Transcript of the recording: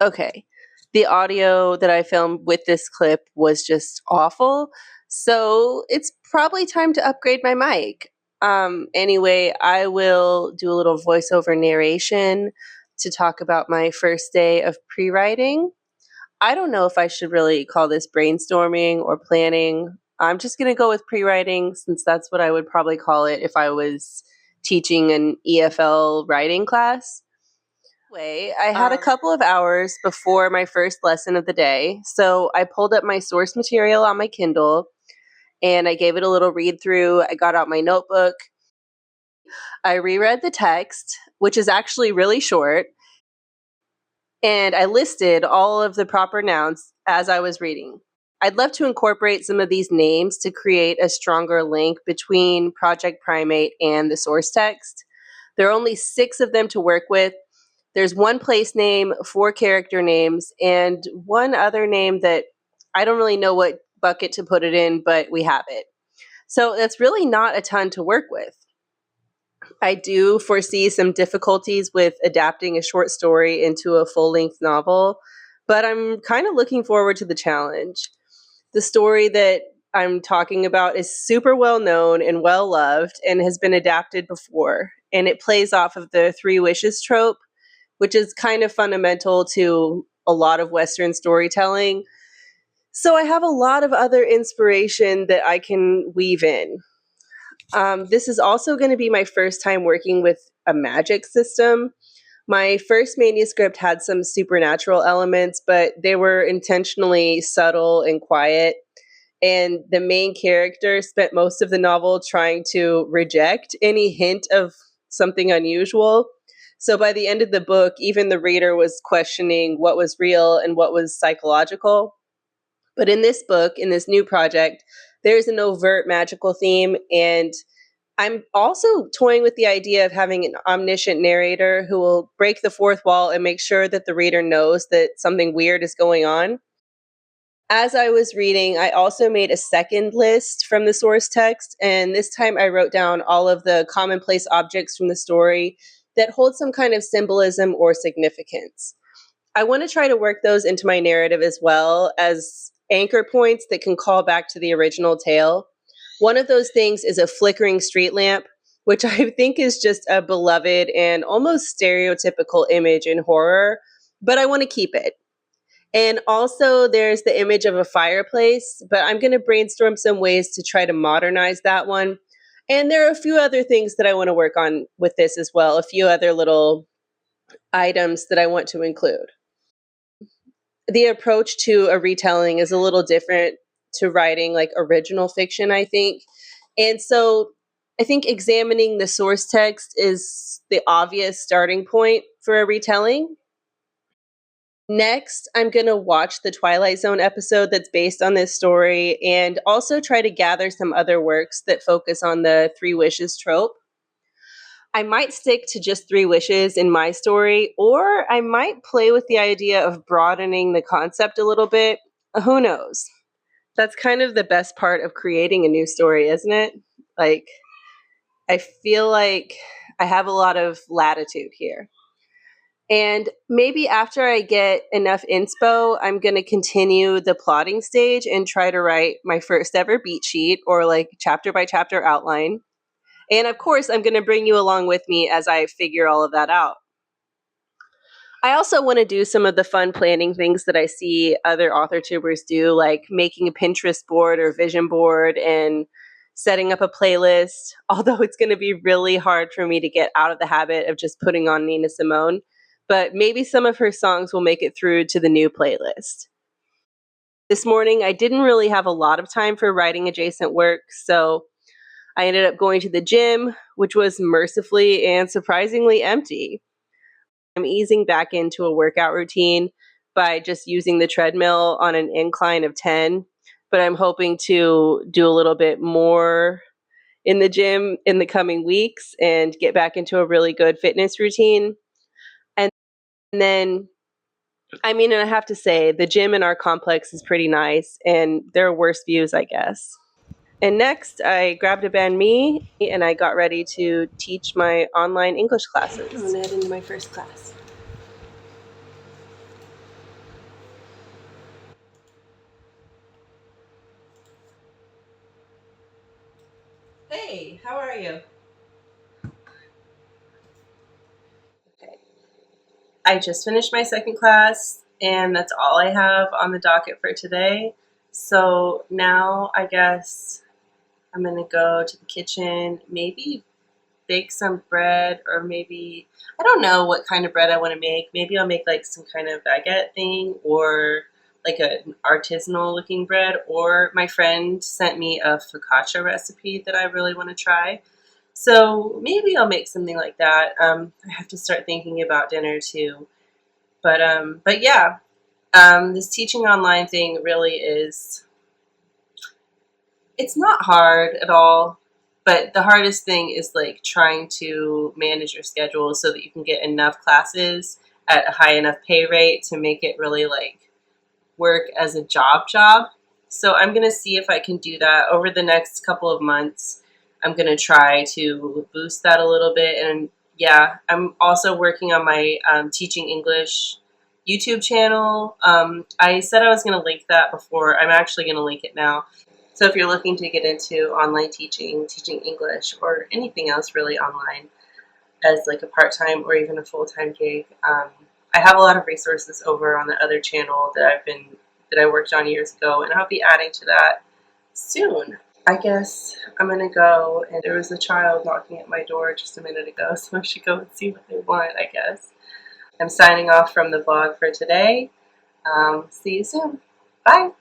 Okay. The audio that I filmed with this clip was just awful. So it's probably time to upgrade my mic. Anyway, I will do a little voiceover narration to talk about my first day of pre-writing. I don't know if I should really call this brainstorming or planning. I'm just going to go with pre-writing since that's what I would probably call it if I was teaching an EFL writing class. Anyway, I had a couple of hours before my first lesson of the day, so I pulled up my source material on my Kindle and I gave it a little read through. I got out my notebook. I reread the text, which is actually really short, and I listed all of the proper nouns as I was reading. I'd love to incorporate some of these names to create a stronger link between Project Primate and the source text. There are only 6 of them to work with. There's 1 place name, 4 character names, and 1 other name that I don't really know what bucket to put it in, but we have it. So that's really not a ton to work with. I do foresee some difficulties with adapting a short story into a full-length novel, but I'm kind of looking forward to the challenge. The story that I'm talking about is super well known and well loved and has been adapted before, and it plays off of the 3 wishes trope, which is kind of fundamental to a lot of Western storytelling. So I have a lot of other inspiration that I can weave in. This is also going to be my first time working with a magic system. My first manuscript had some supernatural elements, but they were intentionally subtle and quiet. And the main character spent most of the novel trying to reject any hint of something unusual. So by the end of the book, even the reader was questioning what was real and what was psychological. But in this book, in this new project, there's an overt magical theme, and I'm also toying with the idea of having an omniscient narrator who will break the fourth wall and make sure that the reader knows that something weird is going on. As I was reading, I also made a second list from the source text, and this time I wrote down all of the commonplace objects from the story that hold some kind of symbolism or significance. I want to try to work those into my narrative as well as anchor points that can call back to the original tale. One of those things is a flickering street lamp, which I think is just a beloved and almost stereotypical image in horror, but I want to keep it. And also, there's the image of a fireplace, but I'm going to brainstorm some ways to try to modernize that one. And there are a few other things that I want to work on with this as well, a few other little items that I want to include. The approach to a retelling is a little different to writing like original fiction, I think. And so I think examining the source text is the obvious starting point for a retelling. Next, I'm going to watch the Twilight Zone episode that's based on this story and also try to gather some other works that focus on the 3 wishes trope. I might stick to just 3 wishes in my story, or I might play with the idea of broadening the concept a little bit. Who knows? That's kind of the best part of creating a new story, isn't it? Like, I feel like I have a lot of latitude here. And maybe after I get enough inspo, I'm going to continue the plotting stage and try to write my first ever beat sheet or like chapter by chapter outline. And of course, I'm going to bring you along with me as I figure all of that out. I also want to do some of the fun planning things that I see other authortubers do, like making a Pinterest board or vision board and setting up a playlist, although it's going to be really hard for me to get out of the habit of just putting on Nina Simone. But maybe some of her songs will make it through to the new playlist. This morning, I didn't really have a lot of time for writing adjacent work, so I ended up going to the gym, which was mercifully and surprisingly empty. I'm easing back into a workout routine by just using the treadmill on an incline of 10, but I'm hoping to do a little bit more in the gym in the coming weeks and get back into a really good fitness routine. And then, and I have to say, the gym in our complex is pretty nice, and there are worse views, I guess. And next, I grabbed a banh mi, and I got ready to teach my online English classes. I'm going to head into my first class. Hey, how are you? Okay. I just finished my second class, and that's all I have on the docket for today. So now I guess I'm gonna go to the kitchen, maybe bake some bread, or maybe I don't know what kind of bread I want to make. Maybe I'll make like some kind of baguette thing, or like an artisanal looking bread. Or my friend sent me a focaccia recipe that I really want to try. So maybe I'll make something like that. I have to start thinking about dinner too. But yeah, this teaching online thing really is, it's not hard at all, but the hardest thing is like trying to manage your schedule so that you can get enough classes at a high enough pay rate to make it really like work as a job. So I'm going to see if I can do that over the next couple of months. I'm going to try to boost that a little bit. And yeah, I'm also working on my teaching English YouTube channel. I said I was going to link that before. I'm actually going to link it now. So if you're looking to get into online teaching, teaching English, or anything else really online as like a part-time or even a full-time gig, I have a lot of resources over on the other channel that I worked on years ago, and I'll be adding to that soon. I guess I'm gonna go, and there was a child knocking at my door just a minute ago, so I should go and see what they want, I guess. I'm signing off from the vlog for today. See you soon. Bye.